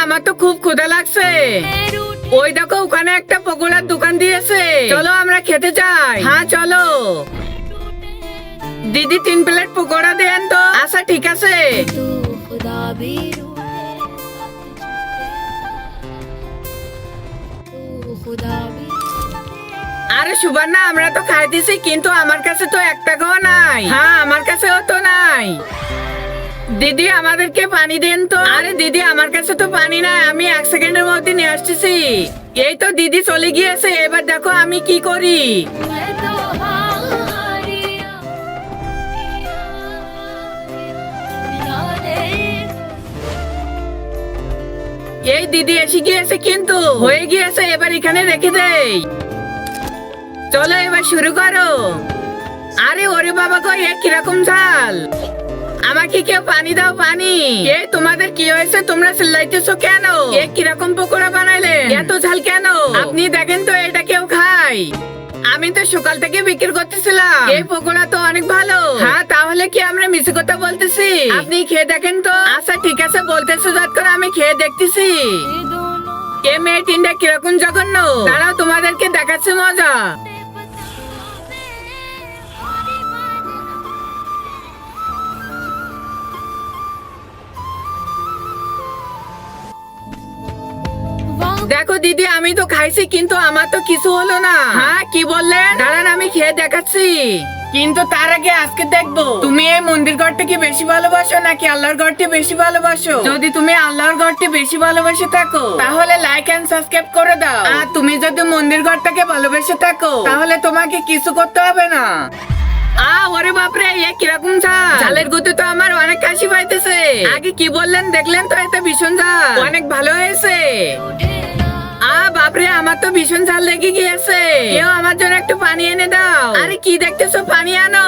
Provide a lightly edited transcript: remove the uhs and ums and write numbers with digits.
আমার তো খুব ক্ষুধা লাগছে। ওই দেখো ওখানে একটা পকোড়ার দোকান দিয়েছে, চলো আমরা খেতে যাই। হ্যাঁ চলো। দিদি 3 প্লেট পকোড়া দেন তো। আচ্ছা ঠিক আছে। আরে সুবর্ণা, আমরা তো খাইতেছি কিন্তু আমার কাছে তো 1 টাকাও নাই। হ্যাঁ আমার কাছেও তো নাই। দিদি আমাদেরকে পানি দেন তো। আরে দিদি আমার কাছে তো পানি নাই, আমি 1 সেকেন্ডের মধ্যে নিয়ে আসতেছি। এই তো দিদি চলে গিয়েছে, এবার দেখো আমি কি করি। এই দিদি এসে গিয়েছে, কিন্তু হয়ে গিয়েছে, এবার এখানে রেখে দেই। চলো এবার শুরু করো। আরে ওরে বাবা গো, এ কিরকম ঝাল। আমাকে কেউ পানি দাও, পানি। এ তোমাদের কি হয়েছে, তোমরা চিল্লাইতেছো কেন? এ কিরকম পকোড়া বানাইলেন, এত ঝাল কেন? আপনি দেখেন তো এটা কেউ খায়? আমি তো সকাল থেকে বিক্রি করতেছিলাম, এই পকোড়া তো অনেক ভালো। হ্যাঁ তাহলে কি আমরা মিছে কথা বলতেছি? আপনি খেয়ে দেখেন তো। আচ্ছা ঠিক আছে বলতেছো যাত করে, আমি খেয়ে দেখতেছি। এ মেয়ে টিনটা কিরকম জঘন্য, দাঁড়াও তোমাদেরকে দেখাচ্ছি মজা। দেখো দিদি আমি তো খাইছি কিন্তু আমার তো কিছু হলো না। হ্যাঁ কি বললেন? দাঁড়ান আমি খেয়ে দেখাচ্ছি। কিন্তু তার আগে আজকে দেখবো তুমি এই মন্দির ঘরটাকে বেশি ভালোবাসো নাকি আল্লাহর ঘরটি বেশি ভালোবাসো। যদি তুমি আল্লাহর ঘরটি বেশি ভালোবেসে থাকো তাহলে লাইক এন্ড সাবস্ক্রাইব করে দাও। আর তুমি যদি মন্দির ঘরটাকে ভালোবেসে থাকো তাহলে তোমাকে কিছু করতে হবে না। ওরে বাপরে, এ কিরকম ঝাল। ঝালের গতি তো আমার অনেক কাশি পাইতেছে। আগে কি বললেন দেখলেন তো, এটা ভীষণ ঝাল, অনেক ভালো হয়েছে। বাপরে আমার তো ভীষণ ঝাল লেগে গিয়েছে। কেউ আমার জন্য একটু পানি এনে দাও। আরে কি দেখতেছো, পানি আনো।